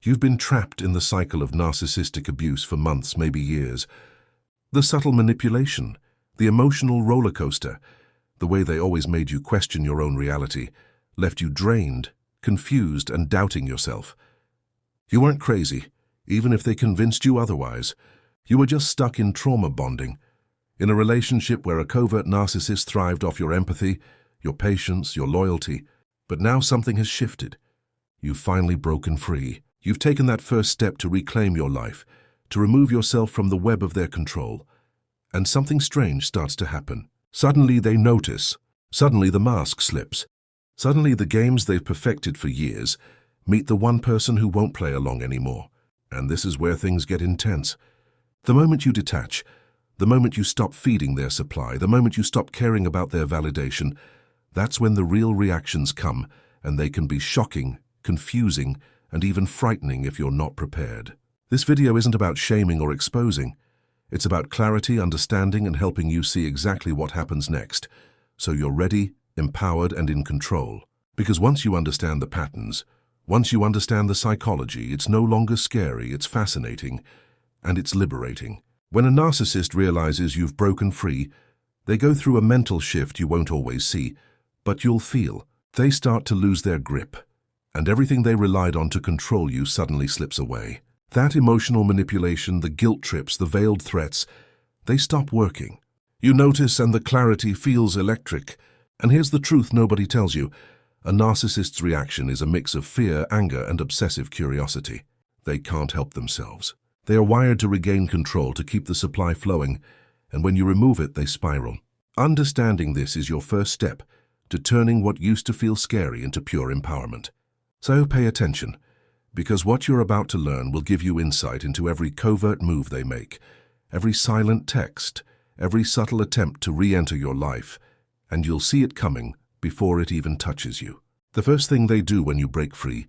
You've been trapped in the cycle of narcissistic abuse for months, maybe years. The subtle manipulation, the emotional roller coaster, the way they always made you question your own reality, left you drained, confused, and doubting yourself. You weren't crazy, even if they convinced you otherwise. You were just stuck in trauma bonding, in a relationship where a covert narcissist thrived off your empathy, your patience, your loyalty. But now something has shifted. You've finally broken free. You've taken that first step to reclaim your life, to remove yourself from the web of their control. And something strange starts to happen. Suddenly they notice. Suddenly the mask slips. Suddenly the games they've perfected for years meet the one person who won't play along anymore. And this is where things get intense. The moment you detach, the moment you stop feeding their supply, the moment you stop caring about their validation, that's when the real reactions come, and they can be shocking, confusing, and even frightening if you're not prepared. This video isn't about shaming or exposing. It's about clarity, understanding, and helping you see exactly what happens next, so you're ready, empowered, and in control. Because once you understand the patterns, once you understand the psychology, it's no longer scary, it's fascinating, and it's liberating. When a narcissist realizes you've broken free, they go through a mental shift you won't always see, but you'll feel. They start to lose their grip, and everything they relied on to control you suddenly slips away. That emotional manipulation, the guilt trips, the veiled threats, they stop working. You notice, and the clarity feels electric. And here's the truth nobody tells you. A narcissist's reaction is a mix of fear, anger, and obsessive curiosity. They can't help themselves. They are wired to regain control, to keep the supply flowing, and when you remove it, they spiral. Understanding this is your first step to turning what used to feel scary into pure empowerment. So pay attention, because what you're about to learn will give you insight into every covert move they make, every silent text, every subtle attempt to re-enter your life, and you'll see it coming before it even touches you. The first thing they do when you break free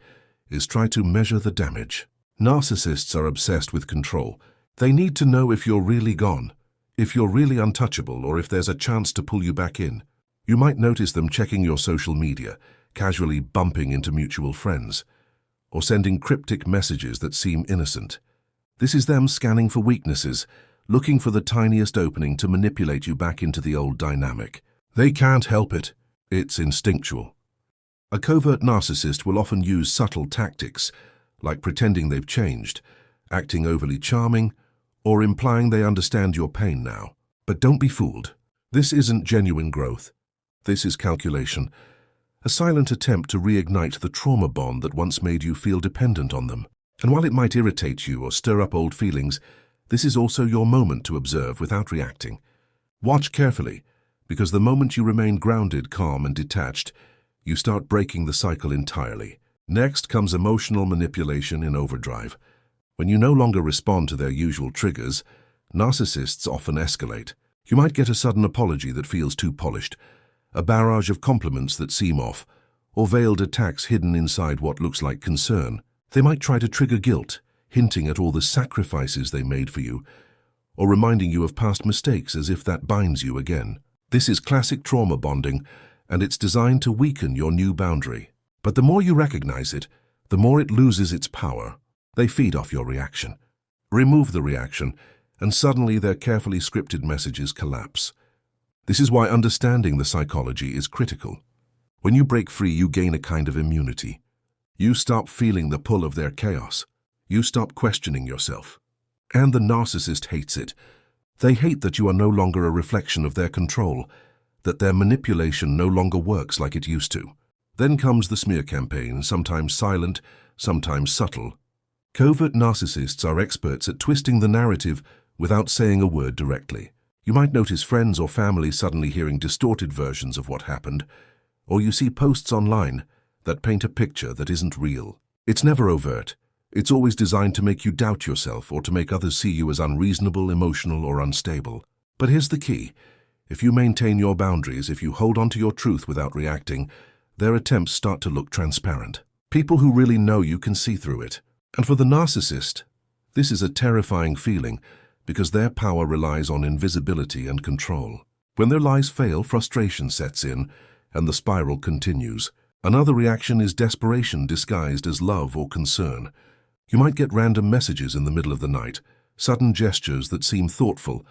is try to measure the damage. Narcissists are obsessed with control. They need to know if you're really gone, if you're really untouchable, or if there's a chance to pull you back in. You might notice them checking your social media, casually bumping into mutual friends, or sending cryptic messages that seem innocent. This is them scanning for weaknesses, looking for the tiniest opening to manipulate you back into the old dynamic. They can't help it. It's instinctual. A covert narcissist will often use subtle tactics, like pretending they've changed, acting overly charming, or implying they understand your pain now. But don't be fooled. This isn't genuine growth. This is calculation. A silent attempt to reignite the trauma bond that once made you feel dependent on them. And while it might irritate you or stir up old feelings, this is also your moment to observe without reacting. Watch carefully, because the moment you remain grounded, calm, and detached, you start breaking the cycle entirely. Next comes emotional manipulation in overdrive. When you no longer respond to their usual triggers, narcissists often escalate. You might get a sudden apology that feels too polished, a barrage of compliments that seem off, or veiled attacks hidden inside what looks like concern. They might try to trigger guilt, hinting at all the sacrifices they made for you, or reminding you of past mistakes as if that binds you again. This is classic trauma bonding, and it's designed to weaken your new boundary. But the more you recognize it, the more it loses its power. They feed off your reaction. Remove the reaction, and suddenly their carefully scripted messages collapse. This is why understanding the psychology is critical. When you break free, you gain a kind of immunity. You stop feeling the pull of their chaos. You stop questioning yourself. And the narcissist hates it. They hate that you are no longer a reflection of their control, that their manipulation no longer works like it used to. Then comes the smear campaign, sometimes silent, sometimes subtle. Covert narcissists are experts at twisting the narrative without saying a word directly. You might notice friends or family suddenly hearing distorted versions of what happened, or you see posts online that paint a picture that isn't real. It's never overt. It's always designed to make you doubt yourself or to make others see you as unreasonable, emotional, or unstable. But here's the key. If you maintain your boundaries, if you hold on to your truth without reacting, their attempts start to look transparent. People who really know you can see through it. And for the narcissist, this is a terrifying feeling because their power relies on invisibility and control. When their lies fail, frustration sets in, and the spiral continues. Another reaction is desperation disguised as love or concern. You might get random messages in the middle of the night, sudden gestures that seem thoughtful,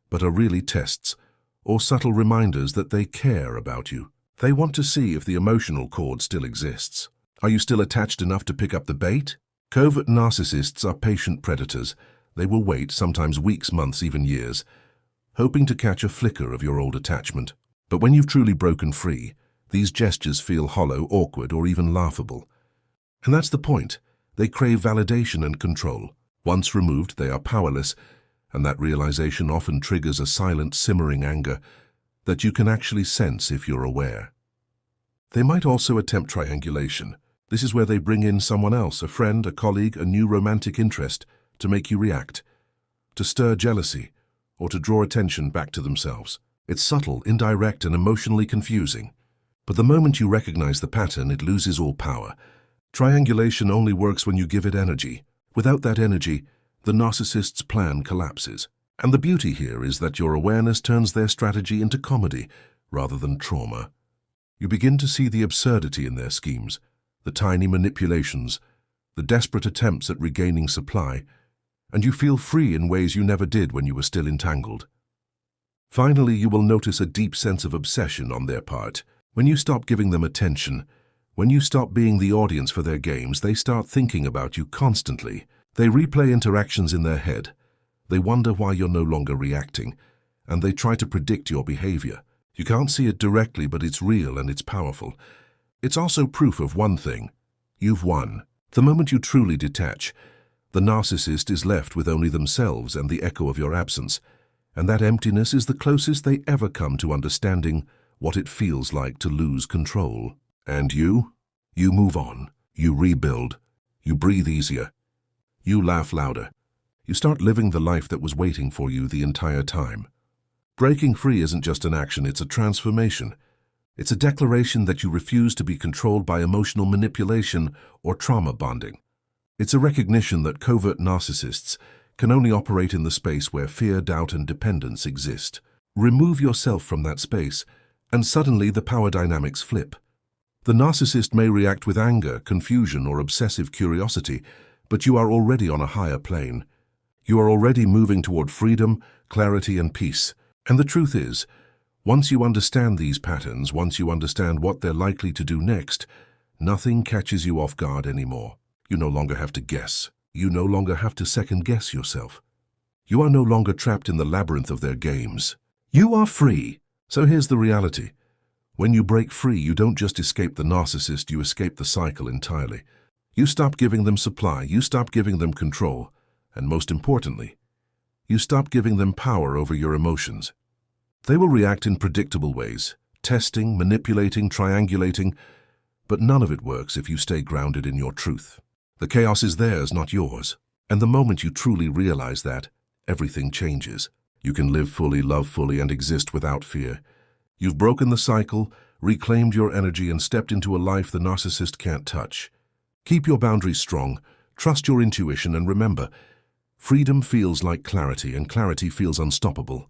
but are really tests, or subtle reminders that they care about you. They want to see if the emotional cord still exists. Are you still attached enough to pick up the bait? Covert narcissists are patient predators. They will wait, sometimes weeks, months, even years, hoping to catch a flicker of your old attachment. But when you've truly broken free, these gestures feel hollow, awkward, or even laughable. And that's the point. They crave validation and control. Once removed, they are powerless, and that realization often triggers a silent, simmering anger that you can actually sense if you're aware. They might also attempt triangulation. This is where they bring in someone else, a friend, a colleague, a new romantic interest, to make you react, to stir jealousy, or to draw attention back to themselves. It's subtle, indirect, and emotionally confusing. But the moment you recognize the pattern, it loses all power. Triangulation only works when you give it energy. Without that energy, the narcissist's plan collapses. And the beauty here is that your awareness turns their strategy into comedy rather than trauma. You begin to see the absurdity in their schemes, the tiny manipulations, the desperate attempts at regaining supply, and you feel free in ways you never did when you were still entangled. Finally, you will notice a deep sense of obsession on their part. When you stop giving them attention, when you stop being the audience for their games, they start thinking about you constantly. They replay interactions in their head. They wonder why you're no longer reacting, and they try to predict your behavior. You can't see it directly, but it's real and it's powerful. It's also proof of one thing: you've won. The moment you truly detach, the narcissist is left with only themselves and the echo of your absence, and that emptiness is the closest they ever come to understanding what it feels like to lose control. And you move on, you rebuild, you breathe easier, you laugh louder. You start living the life that was waiting for you the entire time. Breaking free isn't just an action, it's a transformation. It's a declaration that you refuse to be controlled by emotional manipulation or trauma bonding. It's a recognition that covert narcissists can only operate in the space where fear, doubt, and dependence exist. Remove yourself from that space, and suddenly the power dynamics flip. The narcissist may react with anger, confusion, or obsessive curiosity, but you are already on a higher plane. You are already moving toward freedom, clarity, and peace. And the truth is, once you understand these patterns, once you understand what they're likely to do next, nothing catches you off guard anymore. You no longer have to guess. You no longer have to second-guess yourself. You are no longer trapped in the labyrinth of their games. You are free. So here's the reality. When you break free, you don't just escape the narcissist, you escape the cycle entirely. You stop giving them supply, you stop giving them control, and most importantly, you stop giving them power over your emotions. They will react in predictable ways, testing, manipulating, triangulating, but none of it works if you stay grounded in your truth. The chaos is theirs, not yours. And the moment you truly realize that, everything changes. You can live fully, love fully, and exist without fear. You've broken the cycle, reclaimed your energy, and stepped into a life the narcissist can't touch. Keep your boundaries strong, trust your intuition, and remember, freedom feels like clarity, and clarity feels unstoppable.